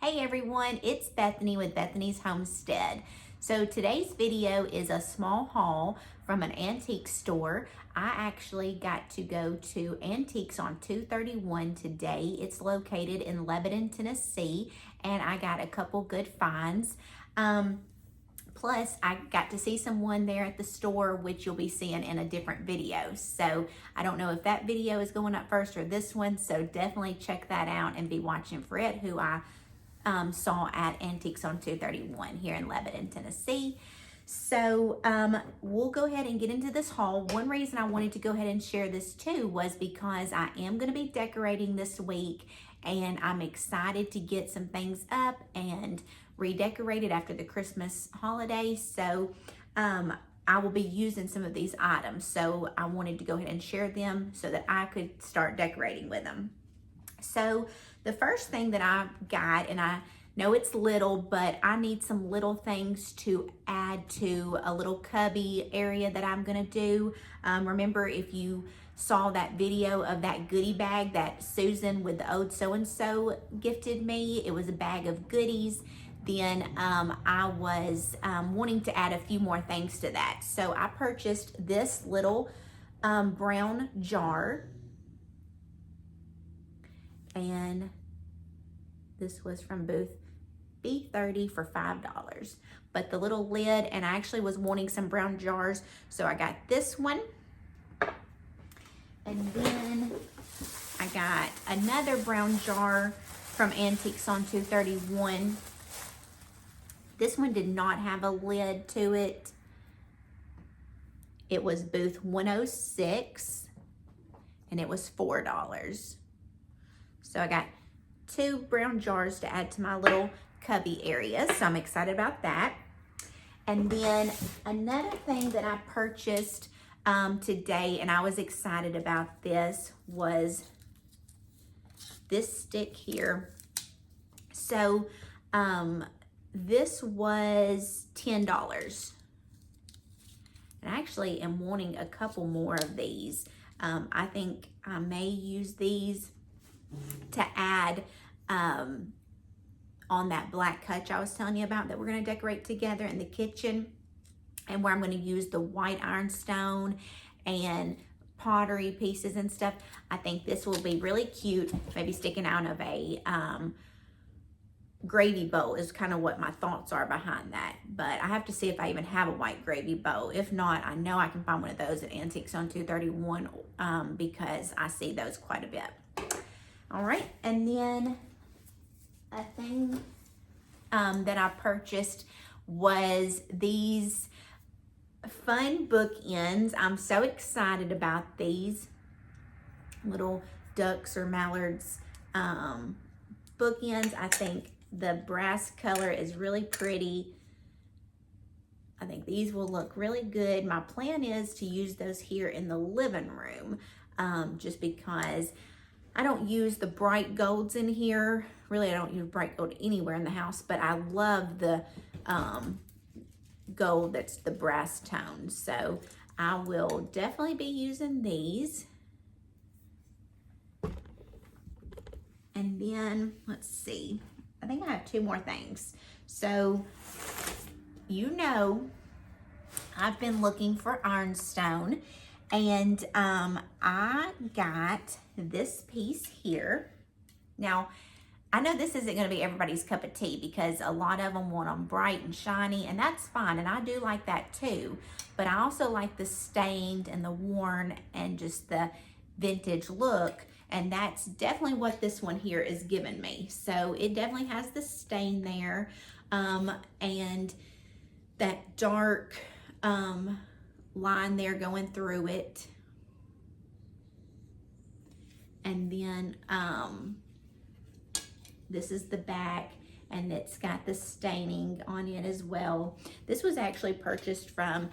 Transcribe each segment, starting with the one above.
Hey everyone, it's Bethany with Bethany's Homestead. So today's video is a small haul from an antique store. I actually got to go to Antiques on 231 today. It's located in Lebanon, Tennessee, and I got a couple good finds. Plus, I got to see someone there at the store, which you'll be seeing in a different video. So I don't know if that video is going up first or this one, so definitely check that out and be watching for it, who I saw at Antiques on 231 here in Lebanon, Tennessee. So we'll go ahead and get into this haul. One reason I wanted to go ahead and share this too was because I am going to be decorating this week, and I'm excited to get some things up and redecorated after the Christmas holiday. So I will be using some of these items. So I wanted to go ahead and share them so that I could start decorating with them. So the first thing that I got, and I know it's little, but I need some little things to add to a little cubby area that I'm gonna do. Remember, if you saw that video of that goodie bag that Susan with the Ode So-and-So gifted me, it was a bag of goodies. Then I was wanting to add a few more things to that. So I purchased this little brown jar, and this was from booth B30 for $5. But the little lid, and I actually was wanting some brown jars, so I got this one. And then I got another brown jar from Antiques on 231. This one did not have a lid to it. It was booth 106, and it was $4. So I got 2 brown jars to add to my little cubby area, so I'm excited about that. And then another thing that I purchased today, and I was excited about this, was this stick here. So this was $10. And I actually am wanting a couple more of these. I think I may use these to add on that black hutch I was telling you about that we're going to decorate together in the kitchen, and where I'm going to use the white ironstone and pottery pieces and stuff. I think this will be really cute, maybe sticking out of a gravy bowl is kind of what my thoughts are behind that. But I have to see if I even have a white gravy bowl. If not, I know I can find one of those at Antiques on 231 because I see those quite a bit. All right, and then a thing that I purchased was these fun bookends. I'm so excited about these little ducks or mallards bookends. I think the brass color is really pretty. I think these will look really good. My plan is to use those here in the living room, just because I don't use the bright golds in here. Really, I don't use bright gold anywhere in the house, but I love the gold that's the brass tone. So I will definitely be using these. And then, let's see, I think I have 2 more things. So, you know, I've been looking for ironstone, and I got this piece here. Now, I know this isn't going to be everybody's cup of tea because a lot of them want them bright and shiny, and that's fine, and I do like that too. But I also like the stained and the worn and just the vintage look, and that's definitely what this one here is giving me. So it definitely has the stain there, and that dark line there going through it. And then this is the back, and it's got the staining on it as well. This was actually purchased from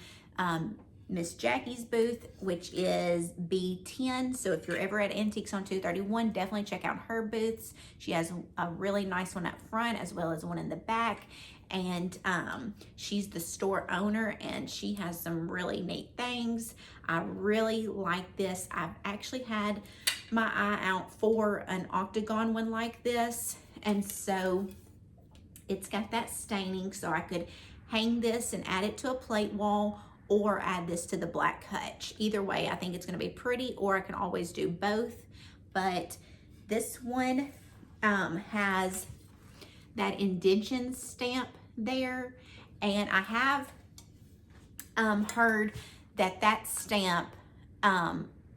Miss Jackie's booth, which is B10. So if you're ever at Antiques on 231, definitely check out her booths. She has a really nice one up front as well as one in the back. And she's the store owner, and she has some really neat things. I really like this. I've actually had my eye out for an octagon one like this, and so It's got that staining, so I could hang this and add it to a plate wall or add this to the black hutch. Either way, I think it's gonna be pretty, or I can always do both. But this one has that indentation stamp there, and I have heard that that stamp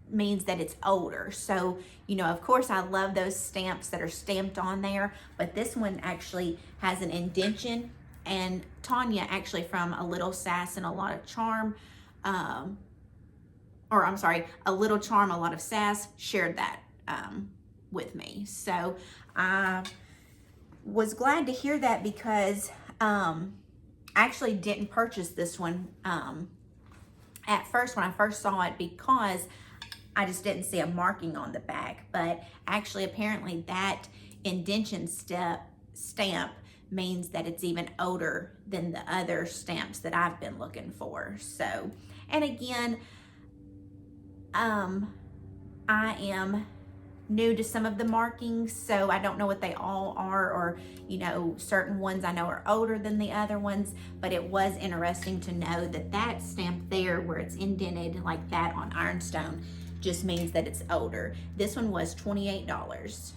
means that it's older. So, you know, of course I love those stamps that are stamped on there, but this one actually has an indentation. And Tanya, actually from A Little Sass and a Lot of Charm, or I'm sorry, A Little Charm, A Lot of Sass, shared that with me. So I was glad to hear that, because I actually didn't purchase this one at first when I first saw it, because I just didn't see a marking on the back. But actually, apparently that indentation stamp means that it's even older than the other stamps that I've been looking for. So, and again, I am new to some of the markings, so I don't know what they all are, or, you know, certain ones I know are older than the other ones. But it was interesting to know that that stamp there, where it's indented like that on ironstone, just means that it's older. This one was $28.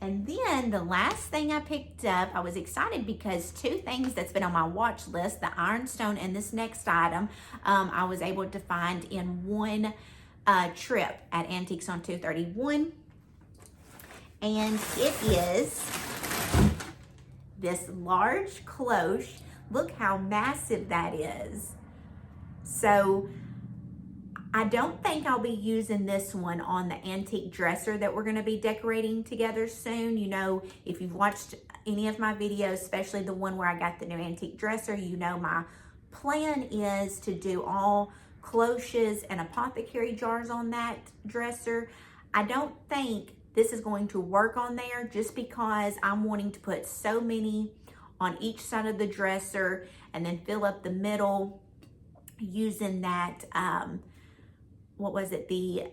And then the last thing I picked up, I was excited because two things that's been on my watch list, the ironstone and this next item, I was able to find in one trip at Antiques on 231. And it is this large cloche. Look how massive that is. So I don't think I'll be using this one on the antique dresser that we're going to be decorating together soon. You know, if you've watched any of my videos, especially the one where I got the new antique dresser, you know my plan is to do all cloches and apothecary jars on that dresser. I don't think this is going to work on there, just because I'm wanting to put so many on each side of the dresser and then fill up the middle using that what was it, the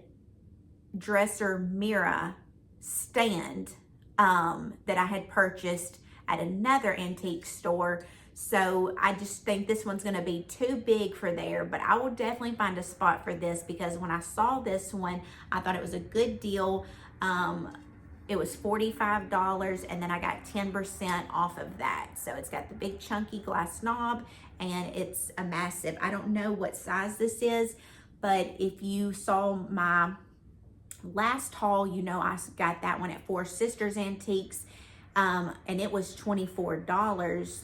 dresser mirror stand that I had purchased at another antique store. So I just think this one's going to be too big for there, but I will definitely find a spot for this, because when I saw this one, I thought it was a good deal. It was $45, and then I got 10% off of that. So it's got the big chunky glass knob, and it's a massive, I don't know what size this is, but if you saw my last haul, you know I got that one at Four Sisters Antiques, and it was $24,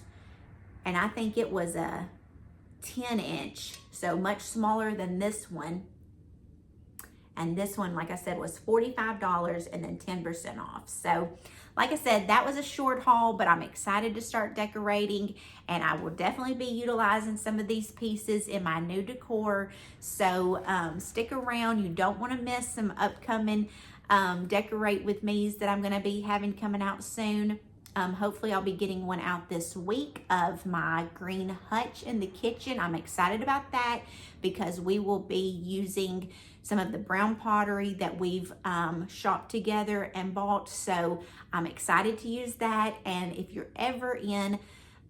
and I think it was a 10-inch, so much smaller than this one. And this one, like I said, was $45 and then 10% off. So like I said, that was a short haul, but I'm excited to start decorating, and I will definitely be utilizing some of these pieces in my new decor. So stick around. You don't want to miss some upcoming decorate with me's that I'm going to be having coming out soon. Hopefully I'll be getting one out this week of my green hutch in the kitchen. I'm excited about that, because we will be using some of the brown pottery that we've shopped together and bought. So I'm excited to use that. And if you're ever in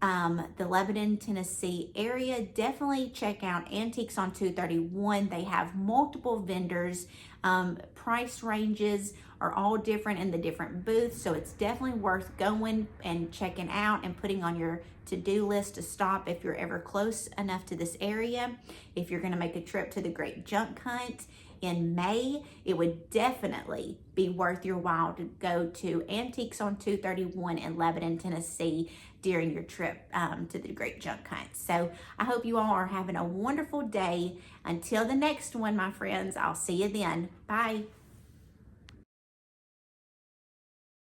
the Lebanon, Tennessee area, definitely check out Antiques on 231. They have multiple vendors. Price ranges are all different in the different booths, so it's definitely worth going and checking out and putting on your to-do list to stop if you're ever close enough to this area. If you're going to make a trip to the Great Junk Hunt in May, it would definitely be worth your while to go to Antiques on 231 in Lebanon, Tennessee during your trip to the Great Junk Hunt. So I hope you all are having a wonderful day. Until the next one, my friends, I'll see you then. Bye.